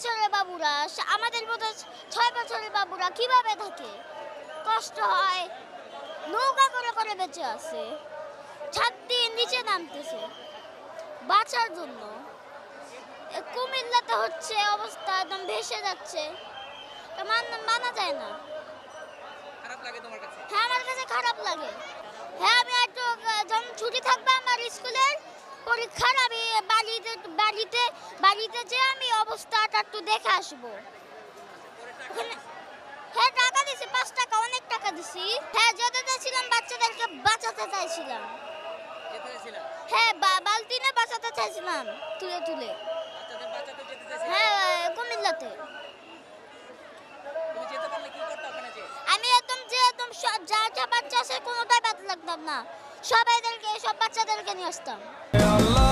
বছরের বাবুরা আমাদের মতো 6 বছরের বাবুরা কিভাবে থাকে? কষ্ট হয়, নৌকা করে করে বেঁচে আছে, ছাদ দিয়ে নিচে নামতেছে বাঁচার জন্য। কুমিল্লাতে হচ্ছে অবস্থা একদম ভেসে যাচ্ছে, এটা মানা যায় না। খারাপ লাগে তোমার কাছে? হ্যাঁ, আমার কাছে খারাপ লাগে। হ্যাঁ, আমি একটু যখন ছুটি থাকবে আমার স্কুলের পরীক্ষার, আমি বাড়িতে যে আমি অবস্থাটা একটু দেখে আসবো। হ্যাঁ, টাকা দিছি, 5 টাকা, অনেক টাকা দিছি। হ্যাঁ, যেতে চাইছিলাম, বাচ্চাদেরকে বাঁচাতে চাইছিলাম। যেতে চাইছিলা? হ্যাঁ, বালতি নিয়ে বাঁচাতে চাইছিলাম, তুলে তুলে। বাচ্চাদের বাঁচাতে যেতে চাইছিলা? হ্যাঁ, কুমিল্লাতে। তুমি যেতে পারলে কি করতে ওখানে যে? আমি একদম যা যা বাচ্চা আছে কোনোটাই বাদ লাগতাম না, সব বাচ্চাদেরকে নিয়ে আসতাম। আল্লাহ